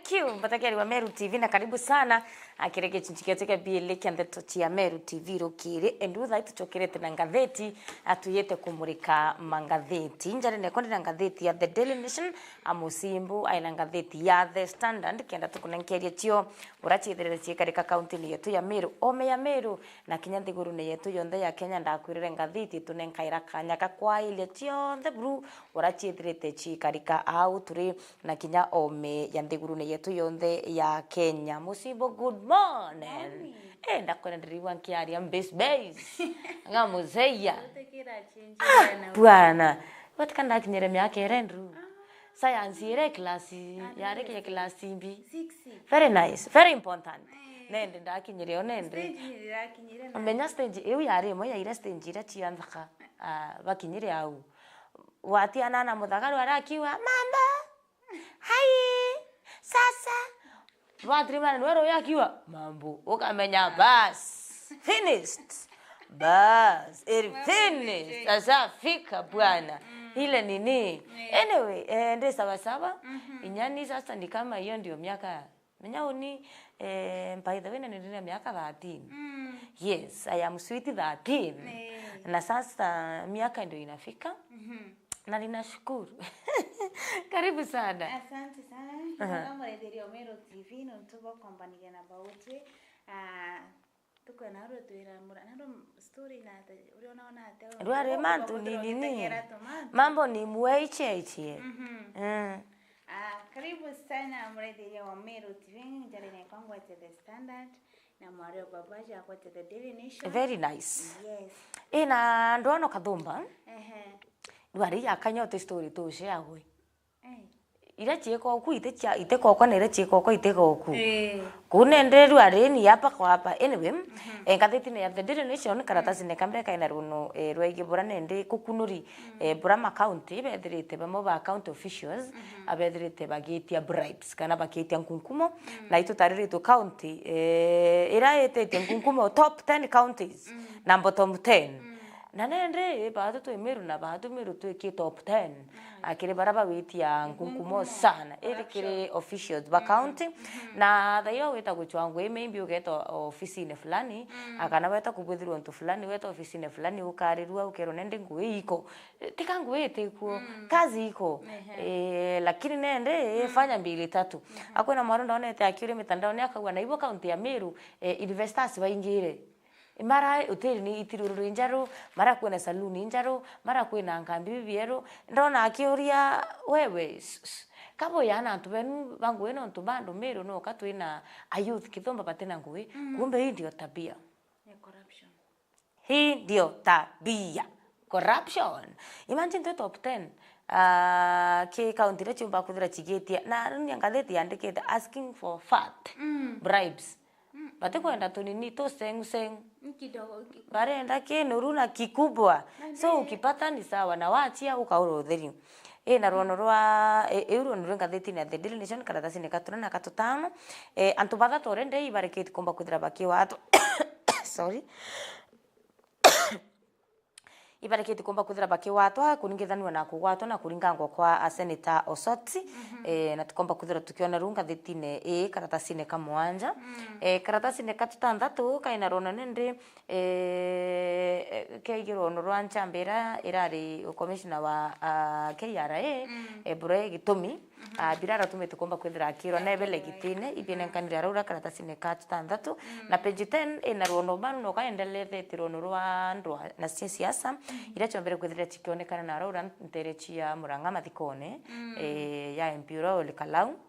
Thank you. Mbatakeri wa Meru TV na karibu sana. Akireke chinchiketeke biele kiande tochia Meru TV rokire. Enduza ituchokerete na ngatheti atuyete kumurika mangatheti. Njare nekonde na ngatheti ya The Daily Nation amusimbu aina ngatheti ya The Standard kianda tukunenkeria chio urachitherere chiekarika kaunti ni yetu ya Meru. Ome ya Meru na kinyanthi guru ni yetu yonthe ya Kenya ndakwirire ngatheti tunenkaira kanyaka kwa ile chio the bru urachitherete chikarika au turi na kinya ome ya nthiguru ni yetu yonthe ya Kenya. Musibo good morning. Ndakona ndiriwa nkiaria base. Ngamuzeya. Bwana. Watikanda kinyere miaka erendu. Science ire klasi. Yare kinya klasi mbi. Very nice. Very important. Nende ndakinyere onende. Menya stage eu yare mo ya ire stage ira chianthaka. Bakinyere au. Wati anana muthagaru arakiwa mama. Hai. Sasa. Wadrimana nwero yakiwa mambo. Ukamenya bas. Finished. Bas. Finished. Sasa fika bwana. Ile nini? Anyway, nde sawa. Inyani sasa ni kama hiyo ndio miaka. Menya uni by the way nina miaka 13. Yes, I am sweet 13. Na sasa miaka ndio inafika. Na ninashukuru. Karibu sana. Asante sana. Kama Radio Meru TV no tuko company na bauti. Tuko na ro tuira murana story na unaona ate. Ruare mantu ni nini? Mambo ni muecheche. Karibu sana Radio Meru TV njale na kwangu at The Standard na Mario Babaja kwa The Daily Nation. Very nice. Yes. Ina ndono kadhumba. Ruare ya kanyote story to share we. Ira chieko ku ite koko nere chieko ko ite goku. Kunende ruare ni hapa kwa hapa. Anyway, ngatheti ne ya The Daily Nation karatasi ne kambe kaina runo rwege bura nende kukunuri Burama County betherite bamo ba account officials abetherite bagetia bribes kana bagetia nkunkumo na itutarire to county ira etete nkunkumo top 10 counties na bottom 10. Na nende baadhi tu Meru na baadhi Meru tu ki top 10 akire baraba witi ya nkunkumo sana kire officials ba county na dayo weta kuchwangu maybe ugeto ofisi ne fulani akana weta kubudhiru ntu fulani weta ofisi ne fulani ukarirua ukero nende ngwe iko tikangu ete ku kazi iko lakini nende fanya 2-3 akwena maronda onete akire mitandao ne akagwa na ibo county ya Meru investors baingire mara hoteli ni itiruru njaro mara kwena saluni njaro mara kwena nkambi bibiero ndona akiuria wewe kabo yana ntubenu bangu eno ntubando Meru no katwina ayuth kithomba patena ngui kumbe hii ndio tabia ya corruption. Hii ndio tabia corruption. Imagine the top 10 ke county re chumba kudira chigetia na nyangatheti yandikete asking for fat bribes. Bate kwenda tunini to seng Kidogo. Barenda ke nuruna kikubwa. So ukipata ni sawa na waachia ukaorodheri. Na ruono rwa euro nurunga theti na The Daily Nation karatasi ne katuna na katutano. Antu batha torende ibareketi komba kudira baki watu. Sorry. Ibareketi komba kuthira baki watwa kuningithanwa na kugwatwa na kuringangwa kwa Senator Osoti na tukomba kuthira tukiona runga thitine karatasi ne kamwanja karatasi ne katutandatu kaina rona nende keigiro no rwancha mbera irari commissioner wa KRA bure gitumi birara tumete komba kuthira akiro na ebele gitine ibine kanira rura karatasi ne katutandatu na page 10 ina rono banu no kaendelea thetirono rwa ndwa na siasa ira chombere kwithira chikionekana na rora nterechi ya Murang'a mathikone ya Empiro Likalau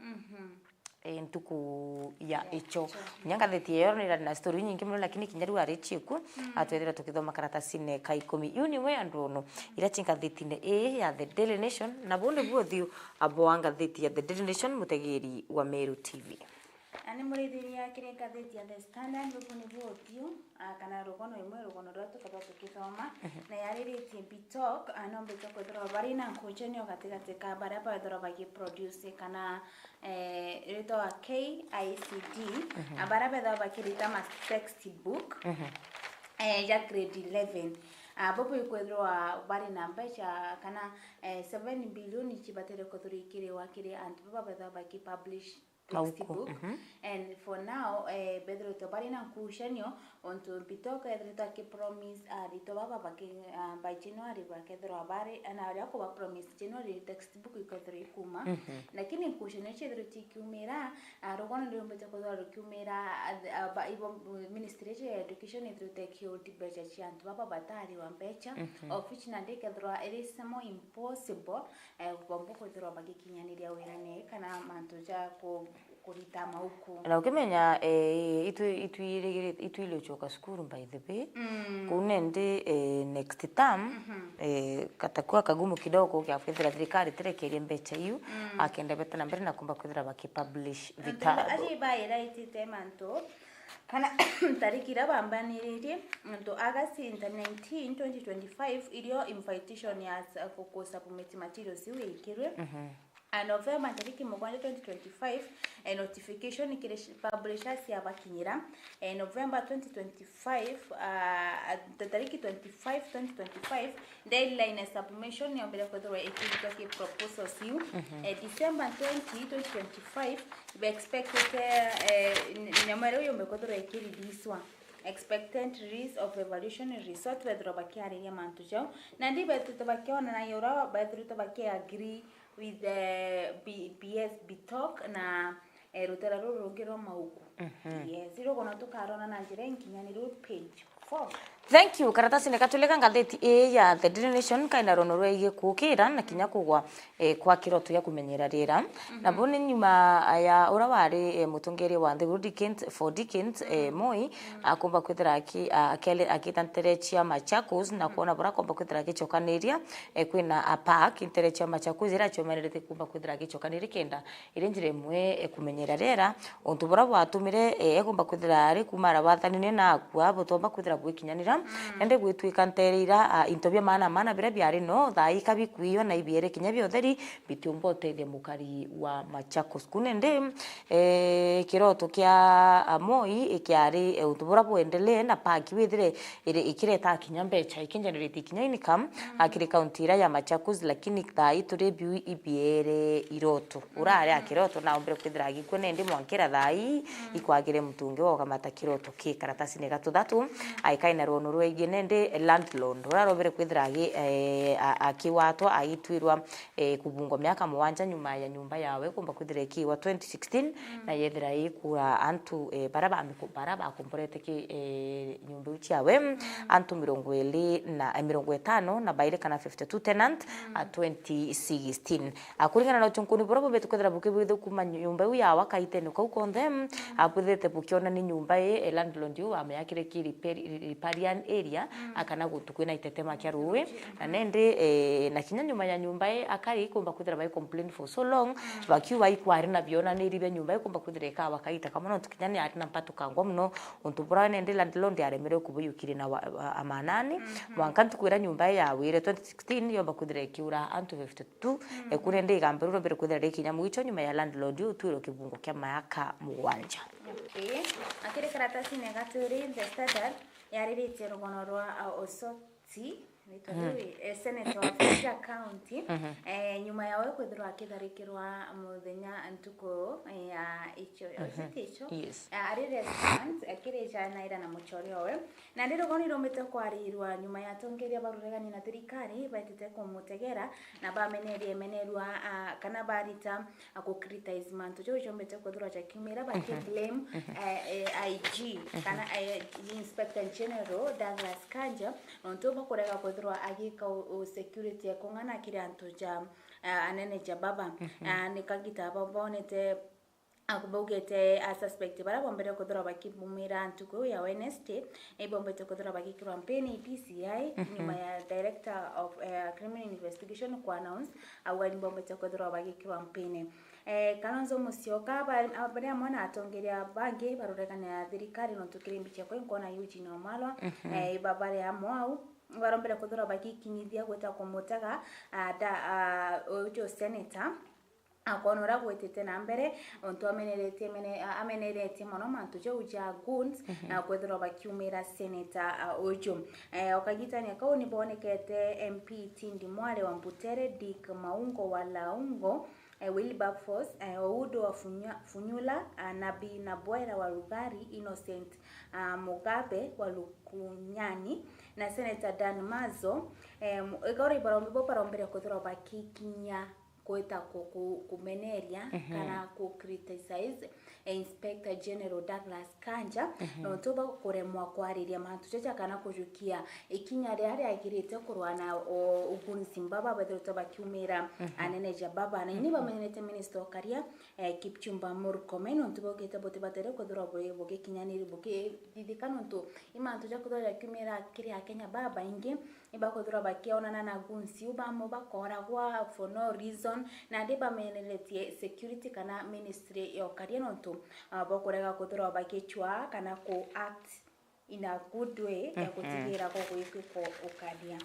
ntuku ya echo nyanga theti yo ni na story nyingi muno lakini kinyaru arichiku atwethira tukithoma karatasi ne ka 10 uni we androno ira chinga theti ne ya The Daily Nation na bonde bothiu aboanga theti ya The Daily Nation mutegeri wa Meru TV. Ani murithiri ya kire gatheti ya The Standard rukuni botio kana rukono imwe rukono rwatu kaba tukithoma na yariritie bitok anombe toko thoro bari na nkuchenyo katikati ka bara pa thoro bagi produce kana rito wa KICD abara be thoro bagi rita ma textbook ya grade 11 bobo ikwethwa bari na mbecha kana 7 bilioni chibatere ko thuri kire wa kire and baba be thoro bagi publish textbook and for now bedro to bari na kushanyo onto bitoka edrita ke promise rito baba baki by January bakedro bari ana yako ba promise January textbook ikodro ikuma lakini kushanyo chedro tikumera rogono ndio mbete ko dro kumera ba ibo ministry of education edro tekio tibecha chantu baba batari wa mbecha of which na dekedro it is more impossible bombo kodro bagi kinyaniria wirane kana manto ja ko kuritama huku na ukimenya itu choka skuru by the way kunende next term katakuwa kagumu kidogo kwa fedha serikali terekerie mbecha hiyo akenda beta na mbere na kumba kwithira baki publish vitabu ari baira itite manto kana tariki rabambaniririe ndo August 19 2025 iliyo invitation ya ku submit materials wikirwe and November tariki 2025 notification kile publishers ya bakinyira November 2025 tariki 25 2025 deadline ya submission ya mbele kwa ekiki proposals you December 2025 we expected nyamara yo mekodoro ekiri diswa expectant release of evaluation result with robakia ya mantujo na ndibe tutabakiona na yora badru tutabakia agree with the BS na rutera rurugiro mauku yes iro kono tukarona na njira nkinyaniru page 4 thank you karatasi nekatuleka ngatheti ya The Daily Nation kaina rono rwege kukira na kinya kugwa kwa kiroto ya kumenyera rira na bone nyuma ya ura wari mutongeri wa the Decades for Decades Moi akomba kwithira akitanterechia Machakos na kuona bora komba kwithira gichokaniria kwina a park interechia Machakos ira chomerete kumba kwithira gichokaniria kenda ire njire mwe kumenyera rira ontu bora watumire egomba kwithira ari kumara wathanine na kwa botomba kwithira gwikinyanira ende gwitwika nterira intobia mana bira byari no thai kabikuyo na ibiere kinya byotheri bitumbo tede mukari wa Machakos kunende kiroto kya Moi ikiari utubura buendelee na paki withire ire ikireta kinya mbecha ikinjanirite kinya income akiri county ya Machakos lakini thai turi biu ibiere iroto urare akiroto na ombere kwithira gikunende mwankira thai ikwagire mutunge wa kamata kiroto ki karatasi ne gatuthatu aikaina rono rwege nende landlord urarobere kwithira akiwatwa aitwirwa kubungo miaka 7 nyuma ya nyumba yawe kumba kwithira kiwa 2016 na yethira ikura antu baraba komporete ki nyumba uchiawe antu 50 na baile kana 52 tenant 2016 akuringana na chunkuni borobo betu kwithira bukibithu kuma nyumba yawa kaitene kwa ukonthe aputhete bukiona ni nyumba landlord yu ameyakire ki riparian area akana gutukwina itetema kya ruwe na nende na kinya nyuma ya nyumba akari ikumba kwithira bai complain for so long bakiwa ikwari na biona ni ribe nyumba ikumba kwithira ka bakaita kama no tukinyani ati na mpatu kangwa mno untubura nende landlord aremere kubuyukire na amanani mwankantu kwira nyumba ya wire 2016 yomba kwithira kiura antu 52 kunende igamberuro bere kwithira kinya mwicho nyuma ya landlord utwiro kibungo kya mayaka 7 okay akire karatasi negaturi the standard yariritie rugono rwa Osoti Senator wa Vihiga County nyuma yawe kwithirwa akitharikirwa muthenya ntuko ya icho ositicho ari restaurant akireja naira na muchorio we na ndiro goni romete kwarirwa nyuma ya tongeria baruregani na thirikari baitete kumutegera na bamenerua kana barita akukriticize mantu jojo mbete kwithirwa chakimera baki blame IG kana Inspector General Douglas Kanja onto bakorega kwithirwa agika security yakongana kire antu ja anene ja baba nikagita babonete akubogete a suspect bara bombere kodora bakibumira antuko ya Wednesday bombete kodora bakikirampeni PCI nyuma ya director of criminal investigation kwa announce awali bombete kodora bakikirampeni Kalonzo Musyoka bari amona atongeria bangi barurekana ya thirikari no tukirimbiche kwa nkona Eugene Wamalwa babare amwau barombere kodora bakikinyithia gweta kumutaga ujo senator akonora gwetete na mbere onto amenerete mono mantu jo uja guns na kwethero bakiumira senator ojo okagitania ko ni bonekete MP Tindi Mwale wa Mbutere, Dick Maungo wa Laungo, Wilberforce Oudo wa Funyula, Nabi Nabwera wa Rugari, Innocent Mugabe wa Lukunyani na Senator Dan Mazo egori barombere kwethero bakikinya kweta kumeneria kana ku criticize Inspector General Douglas Kanja no toba kuremwa kwariria mantu checha kana kujukia ikinya rari agirite kurwana ugunisi mbaba betero toba kiumira anene jababa na ini bamenete minister okaria Kipchumba Murkomen no toba gete bote batere kodoro boge kinyaniri boge didikano nto imantu ja kodoro kiumira kiri Kenya baba ingi ibakodoro bakiona na gunsi ubamo bakora kwa for no reason na deba meneletie security kana ministry yokaria nonto bokorega kodoro bakechwa kana ko act in a good way ya kutigira ko kwiko okaria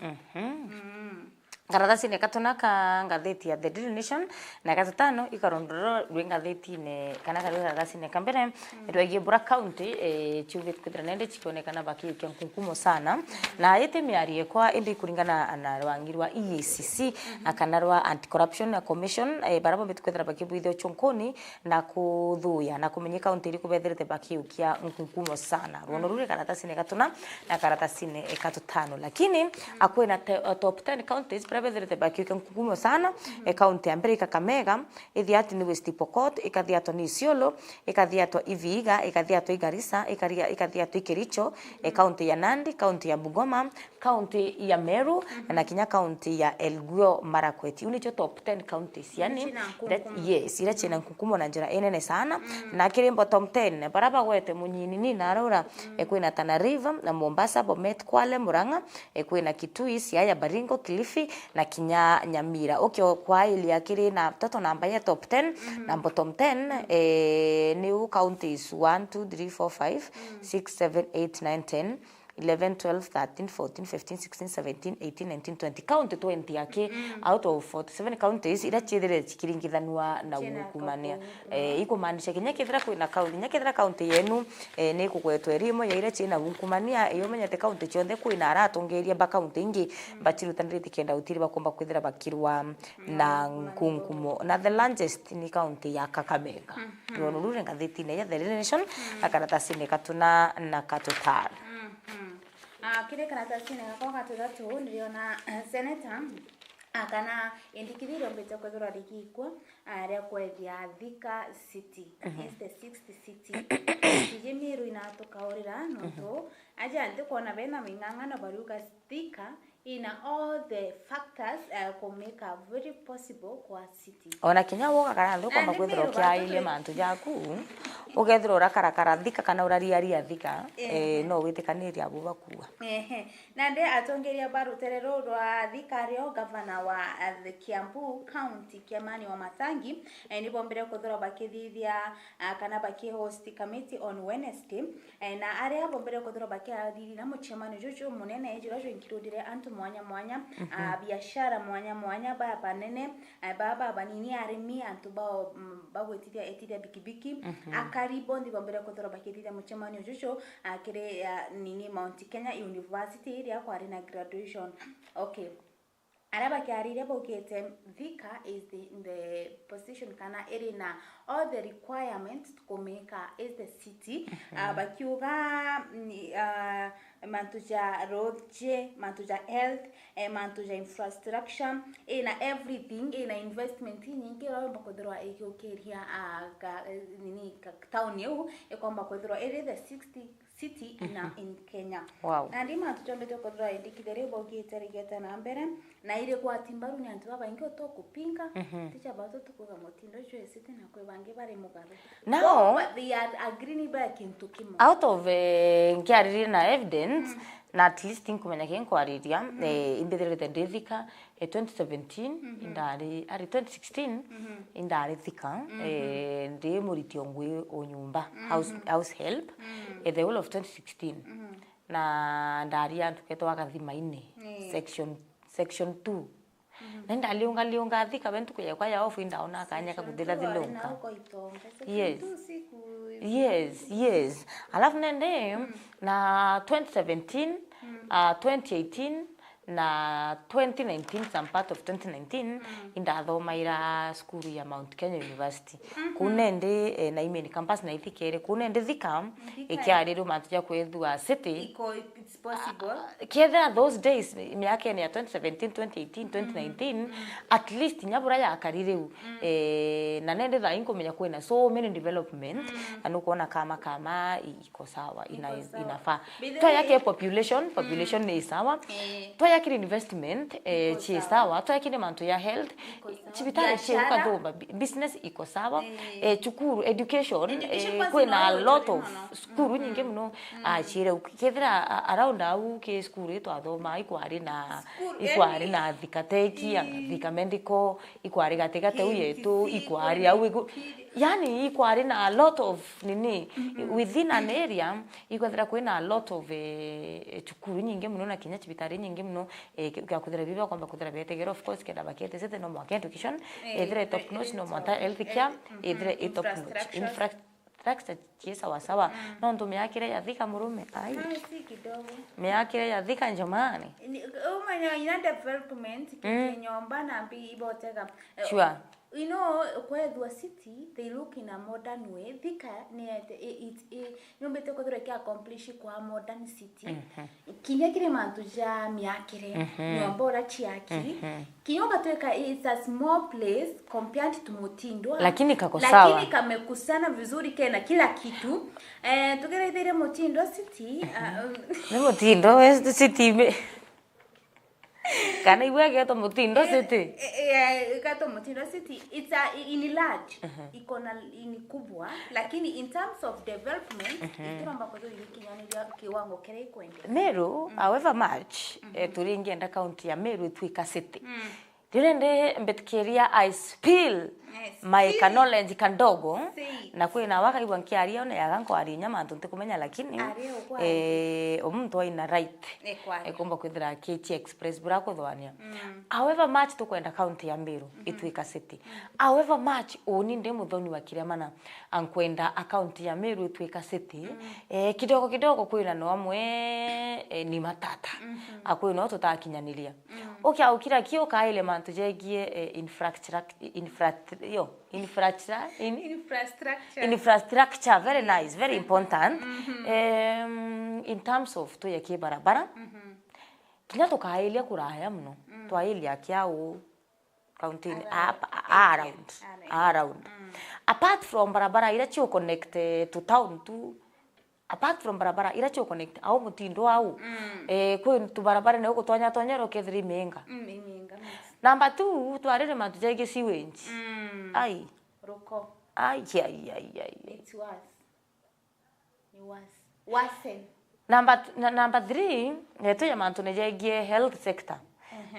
karatasi ne katuna ka ngatheti ya The Daily Nation na gatano ikarondoro rwingatheti ne kana karatasi ne kambere rwegi Bura County chuvit kudranende chikionekana baki kwa nkunkumo sana na yete miarie kwa indi kuringana na rwangirwa EACC akanarwa Anti Corruption Commission barabo bitukethera baki bwithio chonkoni na kuthuya na kumenye county iri kubetherete baki ukia nkunkumo sana ruono rure karatasi ne katuna na karatasi ne katutano lakini akwena top 10 counties betherete baki ukia nkunkumo sana county ya mbere Kakamega ithiati ni West Pokot ikathiatwa ni Isiolo ikathiatwa Ivihiga ikathiatwa Garissa ikathiatwa Kericho county ya Nandi county ya Bungoma county ya Meru na kinya county ya Elgeyo Marakwet unicho top 10 counties yani yes ira chena nkunkumo na njira enene sana na kiri bottom 10 baraba gwete munyini ni narora kwina Tana River na Mombasa Bomet Kwale Murang'a kwina Kitui Siaya Baringo Kilifi na kinya Nyamira okyo kwa ili akiri na toto namba ya top 10 na bottom 10 new counties 1 2 3 4 5 6 7 8 9 10 11 12 13 14 15 16 17 18 19 20 county 20 yake out of 47 counties ira chithire chikiringithanwa na gukumania ikumaanisha kinya kithira kwina county nyakithira county yenu ni kugwetwa erimo ya ira china gukumania iyo menyete county chonde kwina aratongeria ba county ingi bachirutanirite kenda utiri bakomba kwithira bakirwa na nkunkumo na the largest ni county ya Kakamega ruono rure ngatheti ne ya The Nation akaratasi ne katuna na katutara kile karatasi ne kwa katatu niliona senator akana indikithiro mbete kwethora rigikwa aria kwethia Thika City is the 6th city Jimiru inatokaorira noto aja ndikona bena mingangana baruka Thika in all the factors could make a very possible kwa city ona kinya woga kana ndoko makwethro kya ile mantu jaku ugethro rakarakara Thika kana uraria Thika no witikaniria abo bakua na nde atongeria baruterero rwa Thika rio governor wa the Kiambu County Kimani Wamatangi ni bombere kuthora bakithithia kana baki host committee on Wednesday na area bombere kuthora baki athiri na muchemano jojo munene ejiro jo included antu mwanya biashara mwanya baba nene baba banini arimi antu bagwetithia etithia bikibiki akaribo ndi bombere kuthora bakithithia muchemano jojo akire nini Mount Kenya University area kwa na graduation okay araba kiarire bokete Thika is the position kana erina all the requirements to make is the city bakiuga mantuja roadje mantuja health mantuja infrastructure ina everything ina investment nyingi ro bakodro ekiokeria nini town yeu ekomba kodro ere the 60 city in Kenya. Wow. Na ndima tutombete kodro indikithire bokete rigeta na mbere na ile kwa timbaru ni antu baba ingi otokupinga ticha bato tukuga motindo jwe city na kwe bangi bare mugabe. Now they are agreeing back into kimo. Out of ngiariri na evidence na at least inkumenya kinkwariria imbetherete Thika 2017 indari ari 2016 indari Thika ndi muritio ngwe onyumba house help the whole of 2016 na ndari antu keto wakathima ine section 2 nenda liunga thika bentu kuya kwa ya ofu ndaona kanya kakuthira thilunga yes alafu nende na 2017 2018 na 2019 some part of 2019 indathomaira school ya Mount Kenya University kunende na imeni campus na ithikere kunende thika ikiariro matuja kwethua city it's possible kether those days miaka ni ya 2017 2018 2019 at least nyabura ya karireu na nende tha inkomenya kwena so many development anukuona kama iko sawa inafaa to yake population ni sawa to yake investment chi sawa to yake manto ya health chibitare chi ukathomba business iko sawa chukuru education kwena a lot of skuru nyingi muno achire ukithira around au ke skuru twathoma ikwari na thikateki thika medical ikwari gategate uyetu ikwari au yani ikwari na a lot of nini within an area ikwethira kwena a lot of chukuru nyingi muno na kinya chibitari nyingi muno gakuthira bibi kwamba kuthira betegero of course kenda bakete sete no mwaka education either top notch no mwaka health care either top notch infrastructure sawa sawa no ndo miakire ya thika murume ai si kidogo miakire ya thika njomani umanya ina development nyomba na mbi ibotega sure. You know, kwethwa city they look in a modern way. Thika ni nyombete ko thureke accomplish kwa modern city. Kinya kire mantu ja miakire nyomba ora chiaki. Kinyoka tweka it's a small place compared to Mutindo. Lakini kako sawa. Lakini kamekusana vizuri kena kila kitu. Tugereire Mutindo city. Ni Mutindo West city. Kana iwe gato Mutindo city. Gato Mutindo city it's in large. Iko na ni kubwa lakini in terms of development itiramba kwa hiyo kinyani ya kiwango kile kwende. Meru however much turingienda county ya Meru twika city. Dirende mbetkeria I spill my knowledge kandogo na kwina waka ibwa nkiaria ona yaganko ari nyama ntunte kumenya lakini omuntu ina right ekomba kwithira KT Express burako thwania however much tukwenda county ya Meru itwika city however much oni ndi muthoni wa kiria mana ankwenda account ya Meru itwika city kidogo kwina no amwe ni matata akwina tutakinyaniria okia ukira kio kaile mantu jegie infrastructure very nice very important in terms of to yake barabara kinya tukailia kuraya mno twailia kiao county around apart from barabara ila chio connect to town to apart from barabara ila chio connect au Mutindo au kwa tu barabara ne uko twanya kethiri menga number 2 twarire mantu jege sewage ai roko ai it was number 3 neto ya mantu ne jege health sector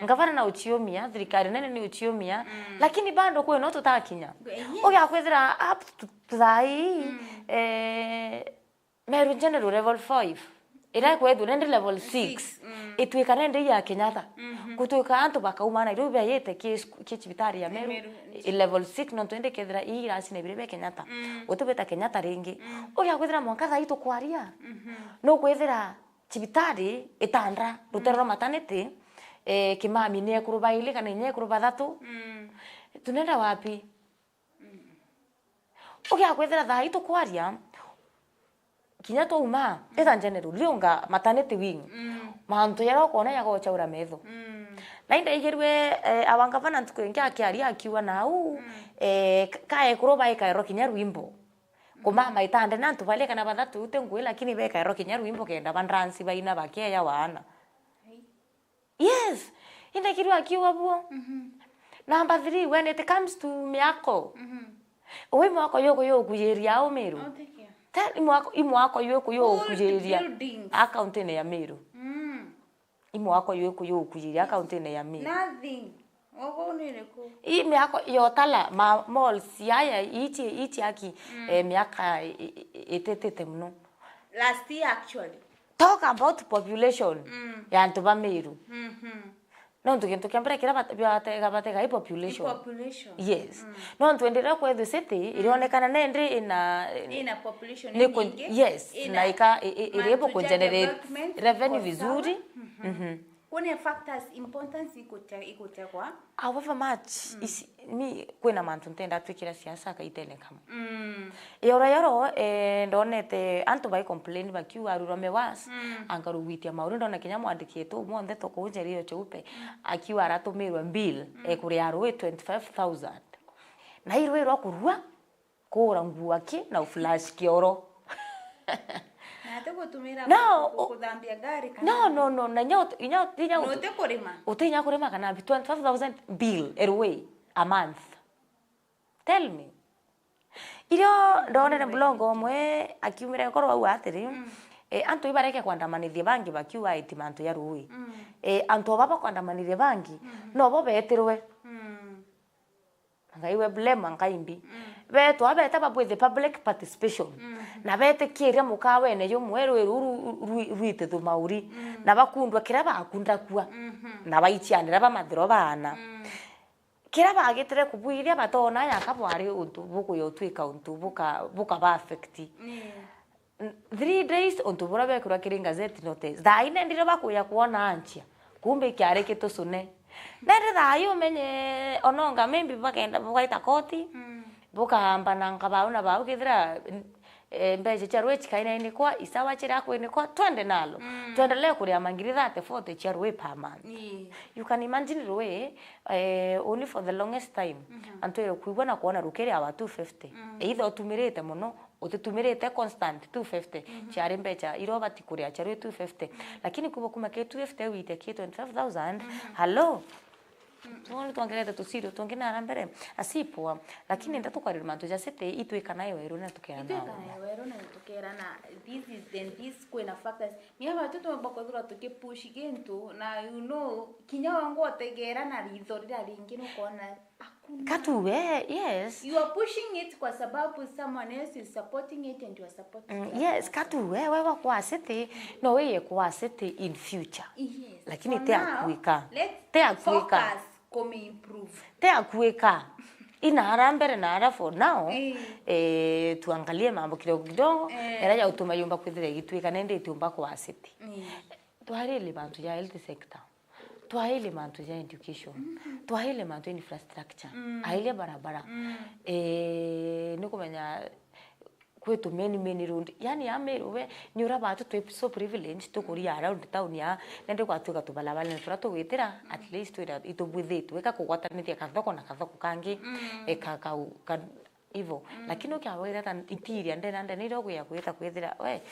ngavana na uchiomia thirikari nene ni uchiomia lakini bado kwa no tutakinya oya kwethira up to thai Meru general level 5 ira kwethu nende level 6 itwika nende ya Kenyatta kutuika antu bakauma na irubi yete kichibitari ya Meru level 6 no twende kethira irasi ne birebe Kenyatta utubeta Kenyatta ringi oya kwethira mwanka tha itu kwaria no kwethira chibitari itandra rutero maternity kimami ne kurubaile kana nye kurubathatu tunenda wapi oya kwethira tha itu kwaria kinya to uma eza general lionga maternity wing mantu yaro kona yago chaura metho na inda igerwe abangavana ntukenga akiaria akiwa nau kae kuroba ikairo kinya rwimbo kumama itande nantu vale kana bathatu utengwe lakini beka iro kinya rwimbo kenda bandransi baina bakeya wana yes inda kirwa akiwa buo number 3 when it comes to miako owe mwako yoko kujeria au Meru tell imwako yoko kujeria account ne ya Meru imwako yoko kujeria account ne ya Meru nothing ogo nireko imyako yotala malls yaya ichi aki miaka etetete mno last year actually talk about population ya ntoba Meru no ntukintu kiambere kira batega population. Yes. No ntuendelea kwa the city ilionekana nende ina population nyingi. Yes, na ilipo kugenerate revenue vizuri. Kuna factors importance ikote kwa however much ni kwena mantu ntenda twikira siasa kaitele kama yoro ndonete antu bai complain bakiwa arurome was angaruwitia mauru ndona kinya mwandikie tu mwonde to kunjerio cheupe akiwa aratumirwa bill kuri arwe 25,000 na irwe ro kurua kura nguaki na flash kioro no kudambia gari kana no na nyoto utinya kurima kana 25,000 bill erwe a month. Tell me irio ndonere blongo mwe akiumire korwa u atiri antu ibareke kwandamanithia bangi bakiwa itimantu ya ruwi antu baba kwandamanithia bangi no bo betirwe ngaiwe blame ngaimbi beto abeta babwe the public participation na bete kiria mukawe ne yo mweru ruite tu mauri na bakundwa kira bakunda kwa na baichianira bamathiro bana kira bagitere kubuiria batona yakabwari untu buku yo twika untu buka ba affect 3 days untu bura bekura kiri gazette notice daine ndire bakuya kuona anchia kumbe kiare kitusune nende thayo menye ononga maybe bakenda bukaita koti buka nanga bauna bau kithira mbeje charwe chikaina ini kwa isawa chira ko ini kwa twende nalo tuendelee kuria mangiri 30-40 charwe per month. You can imagine rwe only for the longest time antu kuibwa na kuona rukeri awa 250 either utumirite muno ututumirite constant 250 chari mbecha iroba tikuria charwe 250 lakini kubo kuma ke 250 wite ke 25,000 hello Tuone tuangeleta tusirio tuongena arambere asipoa lakini ndatukarira mantu ja sete itwika nayo wero na tukera nayo. Itwika nayo wero na tukera na this is then this kwena factors. Mia batoto bakodura tukepush kintu na you know kinya wangu ategera na ridhorira ringi no kona akuna. Katuwe yes. You are pushing it kwa sababu someone else is supporting it and you are supporting. Yes, katuwe wewe kwa sete no wewe kwa sete in future. Yes. Lakini te akuika. Te akuika. Come improve. Te akuika. Ina arambere na ara for now tuangalie mambo kidogo eraja utuma yumba kwithira gitwika nende itumba kwa city twahile bantu ya health sector twahile mantu ya education twahile mantu infrastructure ahile barabara nikumenya kwetu many round yani ameruwe nyura batu twe so privilege to kuria around town ya nende kwa tuka tubalabala ntura to witira at least ito bwithitu weka kugwatanithia kathoko na kathoko kangi hivyo lakini ukiawira ta itiria ndenda ni rogo ya kuita kwithira we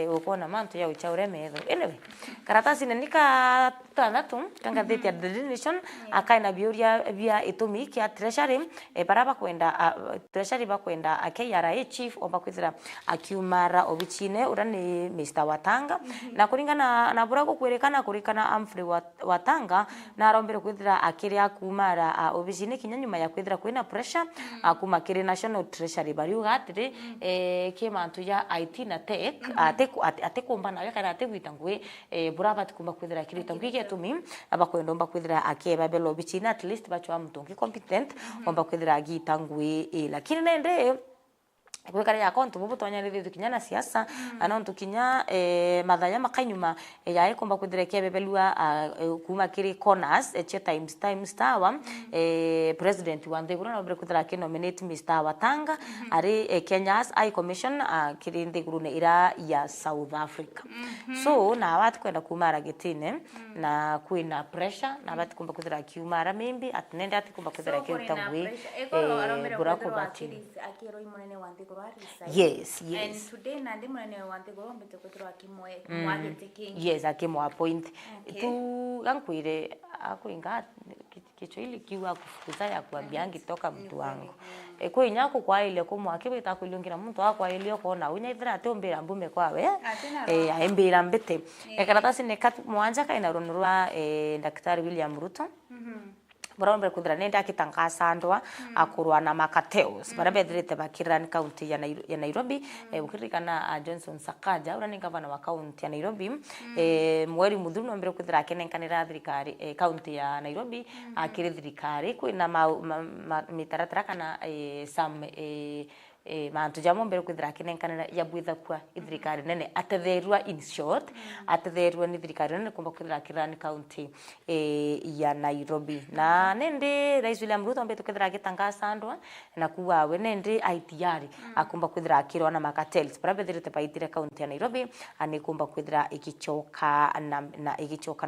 ukona mantu ya uchaure metho anyway karatasi ne nika tanatu kangatheti ya The Nation akaina biuria bia itumi kia treasury baraba kwenda treasury bakwenda KRA chief oba kwithira akiumara obichine urani Mr. Watanga na kuringana na burago kwerekana kurikana Amfrey Watanga na arombere kwithira akiri akumara obichine kinyanyuma ya kwithira kwina pressure akuma kiri national treasury bari ugatire kemantu ya IT na tech ate kumbana yakara ate gwitangwe buraba tikumba kwithira kirita ngige tumi abakwenda kwithira akeba belo bichina at least bachwa mtungi competent omba kwithira agitangwe lakini nende kwekare ya kontu bubu tonyarithio kinyana siasa anontu kinya mathaya makanyuma yae komba kwithireke bebelua kuma kiri corners che times tawa president wa Ndeguru na obre kwithira ke nominate Mr. Watanga ari Kenya's High Commission kiri Ndeguru ne ira ya South Africa so na watu kwenda kumara getine na kuina pressure na watu komba kwithira kiumara mimbi atnenda ati komba kwithira kitangwe burako batini akiro imonene wa Ndeguru. Yes. And today nandi mwana wante gorombe tokotra kimwe mwagete kingi. Yes, akimo appoint. Tu gankwire akuinga kicho ile kiwa kufukuza ya kuambia ngitoka mtu wangu. Kwa inyako kwa ile kumwake bita kulungira mtu akwa ile kona unya ithira atombera mbume kwawe. Aembera mbete. Karatasi ne kat mwanja kaina ronurwa Daktari William Ruto. Barombe kuthira nenda akitangasa andwa akurwa na Makateos bara bethirite bakirani county ya Nairobi ukirikana Johnson Sakaja ura ni governor wa county ya Nairobi mweri muthuru no mbere kuthira akenenkanira thirikari county ya Nairobi akiri thirikari kwina mitaratara kana some mantu jamo mbere kwithira akenenkanira ya bwitha kwa thirikari nene atetherwa in short atetherwa ni thirikari nene kumba kwithira kirani county ya Nairobi na nende Rais William Ruto mbere kwithira agitangasa andwa na kuwa we nende ITR akumba kwithira akirwa na Makatels bara bethirite baitire county ya Nairobi ani kumba kwithira igichoka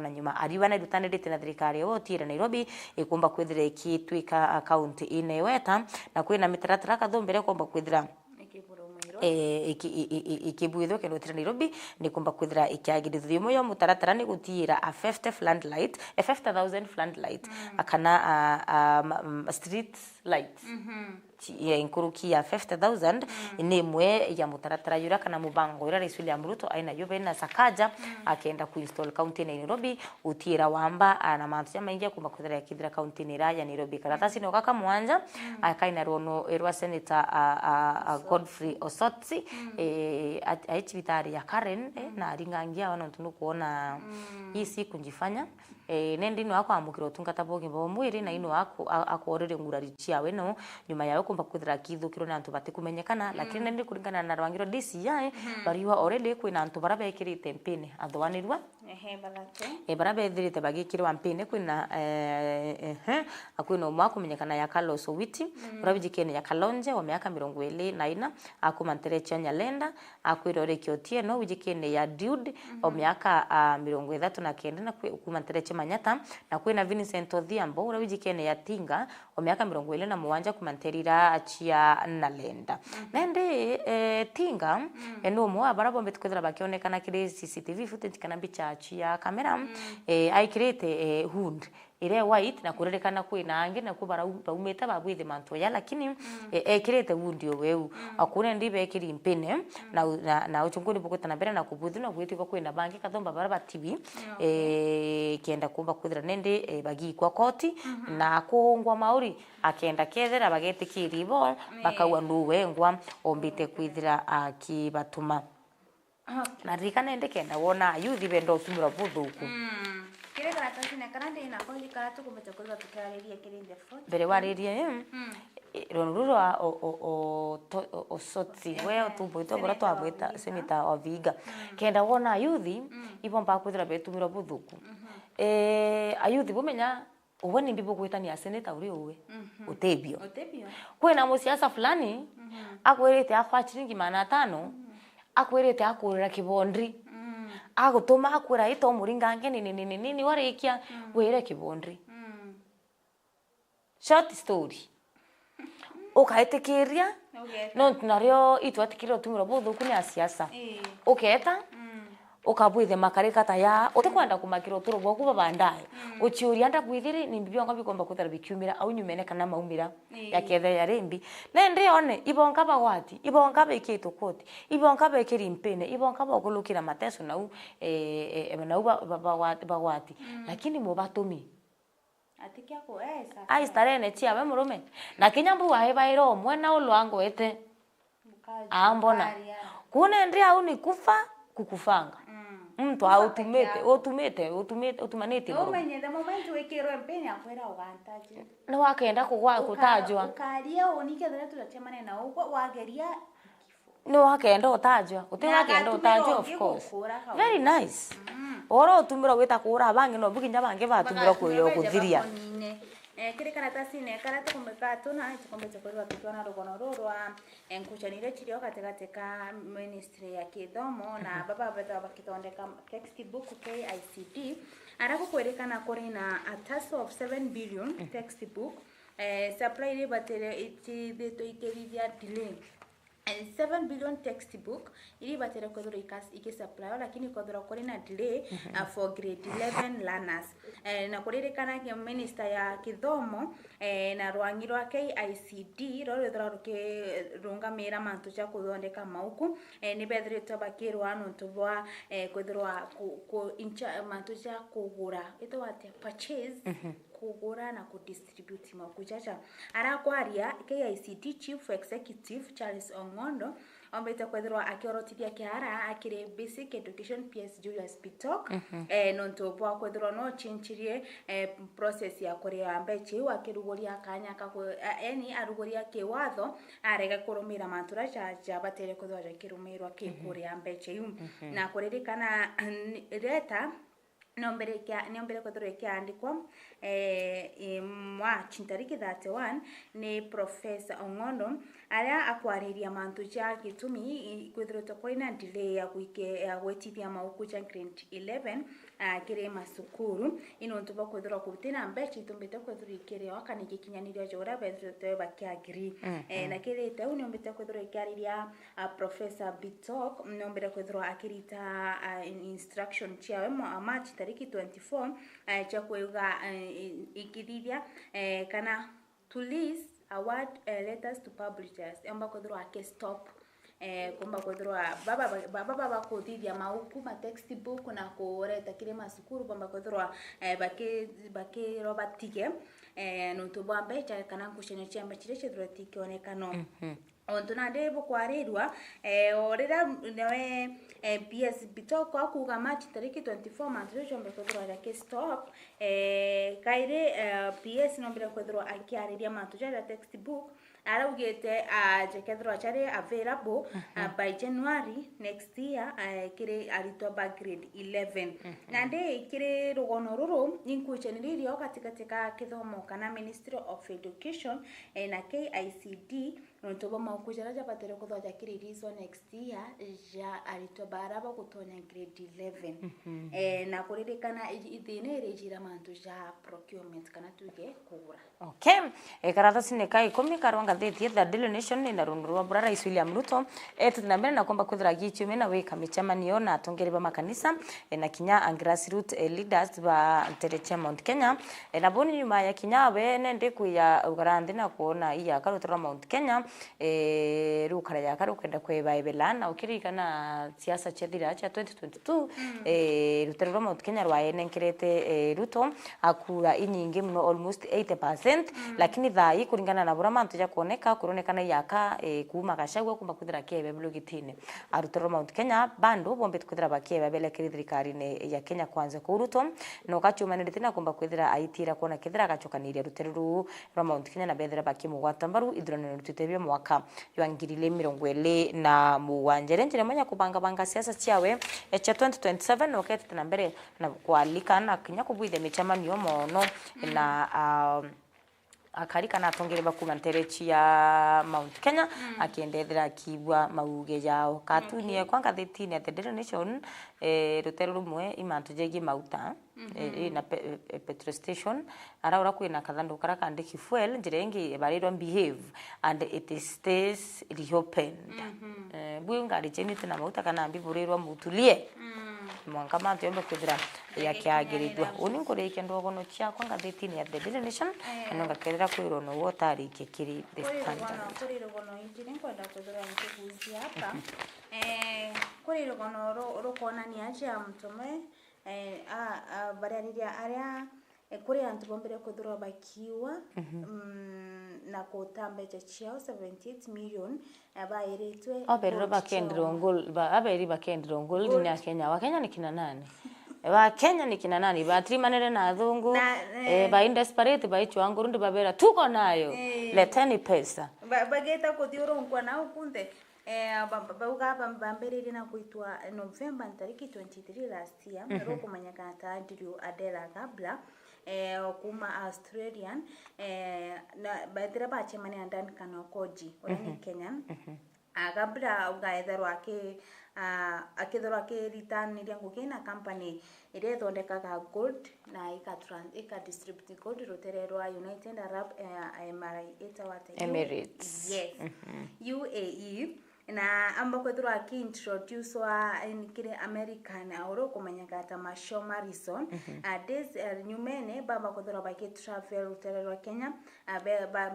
na nyuma ariwa na rutanirite na thirikari yotire Nairobi ikumba kwithira ikitwika county ineweta na kwina mitaratara kathombere kumba kwithira ikibwitho kenotira Nairobi ni kumba kwithira ikiagirithio moyo mutaratara ni gutira a 50,000 floodlight akana street lights inkuruki ya 50,000 ni mwe ya mutaratara yura kana mubango ira Rais William Ruto aina yobe na Sakaja akenda kuinstall county na Nairobi utira wamba na mantu ya maingia kumba kwithira yakithira county ni ya Nairobi karatasi no kaka mwanja akaina rono erwa senator Godfrey Osotsi aichibitari ya Karen na ringangia wana ntunu kuona hii siku njifanya nendi no akwamukira utungata boge bo mwiri na ino akorere ngurari ciawe no nyuma yawe kumba kwithira kithukiro na antu batikumenyekana lakini nendi kuringana na Rwangiro DCI bariwa already kwina antu barabekirite mpine athwanirwa barabe thirite bagikirwa mpine kwina akwina umwa kumenyekana ya Carlos Owiti urabijikene ya Kalonje wa miaka 24 akumantere chanya lenda akwirore kiotie no wijikene ya Dude wa miaka 39 na kumantere Manyata na kwina Vincent Odhiambo urabijikene ya Tinga wa miaka 27 kumanterira achia nalenda nende Tinga eno mwa barabo mbetukwethira bakionekana kire CCTV footage kana bicha achia kamera aikirete hood ire white na kurerekana kwina angi na kubara baumeta babwithe manto ya lakini ekirete wundi weu akune ndibe ekiri mpene na uchunguni bukota na bere na kubuthi na gwitiko kwina bangi kathomba bara TV kenda kumba kwithira nende bagi kwa koti na kuhungwa mauri akenda kethera bagetikiri bo bakawa nduwengwa ombite kwithira akibatuma na rikana ende kenda wona yuthi bendo tumura buthuku kire karatasi na karande ina koji karatu kumbecha kwa tukariria kirinde fort bere wariria ronuru o sotsi we tubuito bora twabwita senita Oviga kenda wona yuthi ibomba kwithira betumira buthuku ayuthi bumenya uboni mbibo gwitania seneta uri uwe utebio kwena musiasa fulani akwirite akwa chiringi 500 akwirite akurira kibondri agutuma akwira ito muringange nini warikia wire kibondri short story ukaitikiria no tunario itwatikira tumira buthuku ni asiasa uketa ukabwithe makarika ta ya utakwenda kumakira uturo bwo kuba bandaye uchiuria nda kwithiri ni mbibyo ngabi komba kuthara bikiumira au nyumene kana maumira yakethe ya rembi nende one ibonga bagwati ibonga bekitu koti ibonga bekiri mpene ibonga bagulukira mateso nau nau bagwati lakini mubatumi atikia ko esa ai starene chia we murume na kinyambu wa hebairo mwena ulwango ete ambona kuna ndria au ni kufa kukufanga mtu utumanete no menye the moment wekero mpeni akwera ugantaje no wakenda kugwa kutajwa ukaria onike thera turachemane na uko wageria no wakenda utajwa utegakenda utajwa of course very nice oro utumira wita kura bangi no bukinya bangi batumira kuyo kuthiria kire karatasi ne karate kumbekato na chikombecha kwa tukana rogono rorwa enkuchanire chirio katika ministry ya kithomo na baba beta bakitondeka textbook KICD arako kwerekana kuri na a total of 7 billion textbook supply ile batere ithitheto ikerithia delay 7 billion textbook ili batere kodoro ikisupply lakini kodoro kuri na delay for grade 11 learners na kuririkana ke minister ya kithomo na Rwangiro wa KICD rore thararuke rungamira mantu cha kuthondeka mauku ni bethiritwe bakirwa nuntu bwa kwithirwa ku incha mantu cha kugura ito wate purchase kugura na kudistribute maukuchacha arakwaria KICD Chief Executive Charles Ong'ondo ombete kwethirwa akiorotithia kiara akire basic education PS Julius Bitok nonto bwa kwethirwa no chinchirie process ya kuria mbechi wakiruguria kanya kako yani aruguria kiwatho arega kurumira mantura cha batere kwethirwa kirumirwa kikuria mbechi na kuririkana reta nombere kwethirwa kiandikwa March tariki 31 ni Professor Ong'ondo aria akwariria mantu cha gitumi kwethirwa tokoina delay ya gwetithia maukucha grade 11 kire masukuru ino ntuba kwethirwa kurutina mbechi tumbite kwethirwa ikire wakani gikinyaniria jora betwe bakiagiri na kire teu nombete kwethirwa ikariria Professor Bitok nombere kwethirwa akirita instruction chiawe March tariki 24 cha kuiga ikidithia kana to list award letters to publishers amba kwethirwa ake stop kumba kwethirwa baba kuthithia mauku ma textbook na kureta kire masukuru kwamba kwethirwa bakirobatige nutubwa mbecha kana kushene chamba chire chithirwa tikionekano ontuna ndebo kwarirwa orira nawe PS Bitok akuga March tariki 24 mantro chombe kwethirwa yake stop kaire PS nombira kwethirwa akiariria mantu ja textbook araugete jekethirwa chare available by January next year kire aritoba grade 11 na ndi kire rugono ruru inkucheniririo katika kithomo kana Ministry of Education na KICD nontoba maukujara japatere kuthoja kiririzo next year ja aritoba araba kutonya grade 11 na kuririkana ithine rejira mantu ja procurement kana tuge kugura karatasi ne kai komi karwanga the Daily Nation na runurwa brara William Ruto tutinambere na kwamba kwethira gichume na weka michamanio na atongereba makanisa na kinya grassroots leaders ba Tereche Mount Kenya na boni nyuma ya kinya we nende kuya ugarande na kuona iya karutura Mount Kenya rukara ya karukenda kweba ibelana ukirikana siasa chethira cha 2022 ruterwa Mount Kenya rwaenenkirete Ruto akura inyingi mno almost 80% lakini thai kuringana na bura mantu ja kuoneka kuronekana yaka kuma gashagwa kumba kuthira kebe blogitine arutoro Mount Kenya bando bombe kuthira bakebe bele kirithirikari ne ya Kenya kwanza ku Ruto no kachumanirite na kumba kuthira aitira kuona kithira gachukaniria ruteru rwa Mount Kenya na bethira bakimugwata mbaru ithurano rutitebye mwaka wa 2020 na muwanjere njire manya kubanga siasa ciawe cha 2027 no ketete na mbere na kwalika na kinya kubuithe michamanio mono na akarika na tongereba kumanterechi ya Mount Kenya akiendethera kibwa mauge yao katunie kwanga thitini at the Daily Nation rutero rumwe imantu jegi mauta na petrol station araura kwina kathandu karakandiki fuel njirengi barirwa behave and it stays reopened bwingari chenite na mauta kana mbiburirwa mutulie mwanka mantu yombe kwithira yakiagiridwa uni ngurike ndogono cia kwanga thitini at the Daily Nation nonga kethira kwiro no wotari kikiri the standard kuri rugono injini kwenda kwithira nkikuzi hapa kuri rugono rukona ni acha mtume barariria aria kuri antu bombere kwithira bakiwa na kutambeja chiao 78 million abairitwe aberiro bakendiro ngol ni Kenya wa Kenya ni kina nani wa Kenya ni kina nani batrimanere na thungu ba indesperate ba ichwangu rundi babera tuko nayo leteni pesa bageta kuthiuro nkwa na ukunde bauga bambiriri na kuitwa November tariki 23 last year ro kumanyaka ta Andrew Adela Gabla kuma Australian na bathira bachemani andan kana koji urani Kenyan Gabla ugaetherwa akithorwa ke return iria ngukina company ire thondekaga gold na ika distribute gold rutererwa United Arab Emirates yes UAE na amba kwethirwa introduce wa kire American auro kumanyaka ta Masho Marison this nyumene bamba kwethirwa baki travel rutererwa Kenya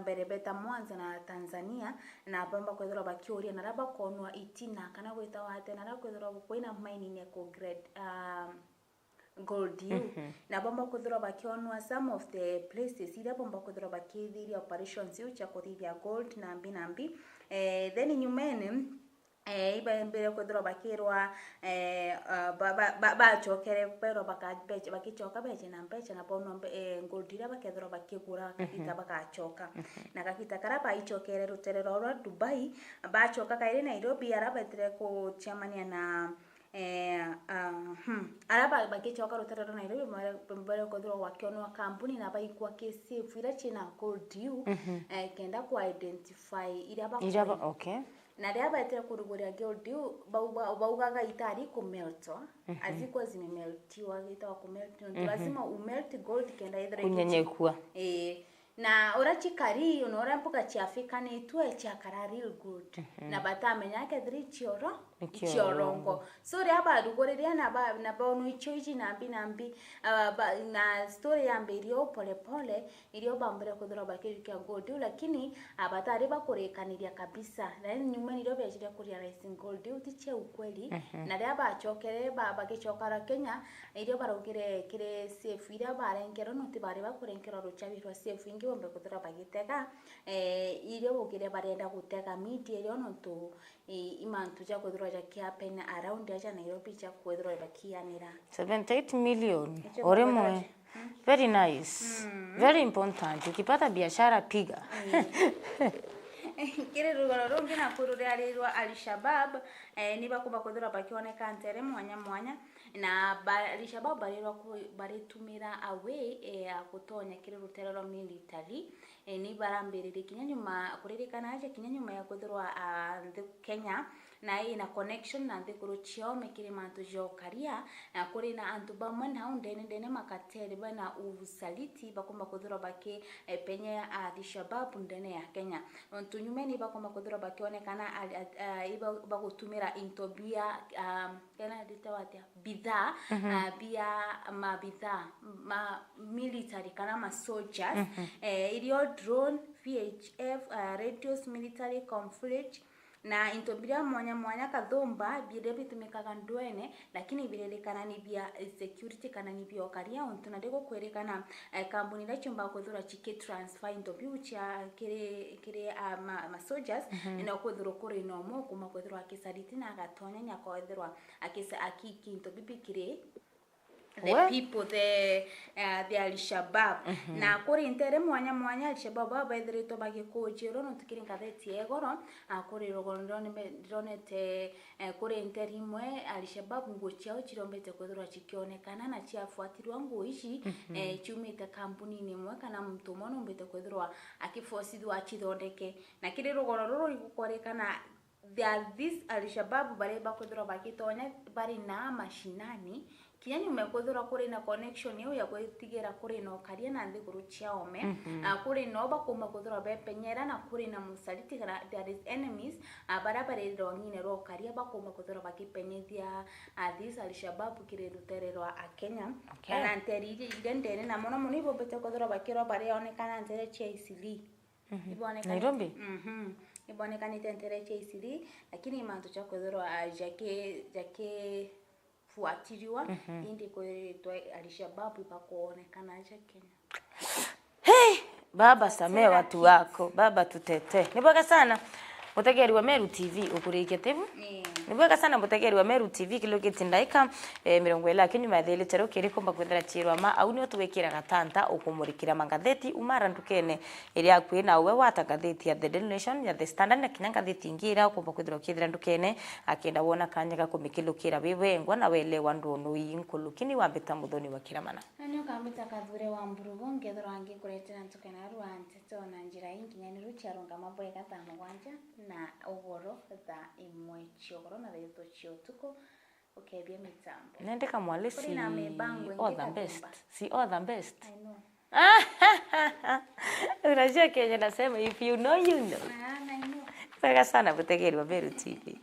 mbere beta Mwanza na Tanzania na bamba kwethirwa bakioria na raba konwa itina kana gwita wate na raba kwethirwa kwina mining ya grade gold you na bomba kuthura bakionwa some of the places ira bomba kuthura bakithiria operations yu cha kuthithia gold nambi then nyumene iba mbere kuthura bakirwa bachokere pero bakabeche bakichoka beche na mbeche na bono gold ira bakethura bakigura kakita bakachoka na kakita karaba ichokere ruterero rwa Dubai bachoka kaire Nairobi arabetre ku chamania na araba bakichoka ruterero Nairobi mbere kuthura wakionwa kampuni na baikwa kesi ira china gold you kenda ku identify ira okay na ria baitira kuruguria gold baugaga itari kumeltwa aziko zimemeltiwa gitawa kumeltwa lazima umelt gold kenda ithire kunyenyekua na ora chikari unora mpuka cha Afrika ni tuwe cha karari gold na batamenya yake thiri chiorongo so ria baruguria na bono ichoiji nambi na story ya mberio pole pole irio bambere kuthura bakirika gold lakini abatari bakurekaniria kabisa na nyuma ndio bejire kuria rising gold utiche ukweli na ria bachokere bagichokara Kenya irio barugire kire safe iria barengero nuti bari bakurenkero ruchabi rwa safe ingi bombe kuthura bagitega irio bugire barenda gutega media irio nontu imantu ja kuthura ja kiapen around ya Nairobi cha kuthura bakianira 78 million oremwe very nice very important ukipata biashara piga kire rugoro rungi na kururirwa Al-Shabaab ni bakuba kuthura bakioneka ntere mwanya na Al-Shabaab baritumira away akutonya kire ruterero military ni barambirire kinyanyuma kuririkana aje kinyanyuma ya kuthurwa Kenya na ina connection na ndikuru chio mekire mantu jo karia na kuri na antu bamwe na ndene makatere bana usaliti bakomba kuthura bake penye Al-Shabaab ndene ya Kenya ontu nyumeni bakomba kuthura bakionekana bagutumira intobia kana ditawatia bidhaa bia mabidhaa military kana ma soldiers ilio drone VHF radios military conflict na intobira mwanya kadhomba bile bitumikaga ndwene lakini bilelekana ni bia security kana ni bia okaria ontu na ndego kwerekana kampuni la chumba kuthura chike transfer interview cha kire ma soldiers ina kuthura kuri no mo kuma kuthura akisaliti na agatonya nya kuthura akisa akiki interview kire the people the Al-Shabaab na kuri intere mwanya Al-Shabaab baithirito bagikojero no tukiringa theti egoro kuri rogondo ndonete kuri interi imwe Al-Shabaab ngo chiao chirombete kuthura chikionekana na chiafuatirwa ngo ici chumite kampuni ni mwe kana mtu mono mbete kuthura akiforcithwa chithondeke na kiri rogoro ruru igukorekana this Al-Shabaab bare bakuthura bakitonya bari na mashinani kinyani umekuthura kuri na connection yao ya kwitigira kuri no karia na ndiguru chiaome kuri no bakuma kuthura bepenyera na kuri na musaliti kana there is enemies barabare rongine ro karia bakuma kuthura bakipenyithia this Al-Shabaab kire ruterero a Kenya kana nterije ndene na mono muni bobete kuthura bakiro bare onekana ntere chaisili ibonekana Nairobi ibonekana ntere chaisili lakini mantu cha kuthura jake fuatiliwa indi kwa Al-Shabaab ipakuonekana aje Kenya. Hey, baba samee watu wako, baba tutete. Niboga sana. Mutegeri wa Meru TV ukurikete bu? Niboga sana mutegeri wa Meru TV kilogeti ndaika 20 lakini mathele tero kiriko mbakwethera chirwa ma au ni tuwekira gatanta ukumurikira mangatheti umara ndukene iri akwi na we wata gatheti ya The Daily Nation ya The Standard na kinanga gatheti ngira ukumbakwethera ukithira ndukene akenda wona kanya kumikilukira wewe ngwa na wele wandono yinkulukini wambeta muthoni wa kiramana. Anyo kamita kathure wa mburugo ngethero angi kuretera ntukana ruante tona njira inginyani rucharonga mambo yakatamo gwanja na ogoro tha imwe chiogoro na reto chiotuko ukebia mitambo nendeka mwalisi all the best si all the best I know unajua Kenya nasema if you know you know I know sasa sana Mutegeri wa Meru TV.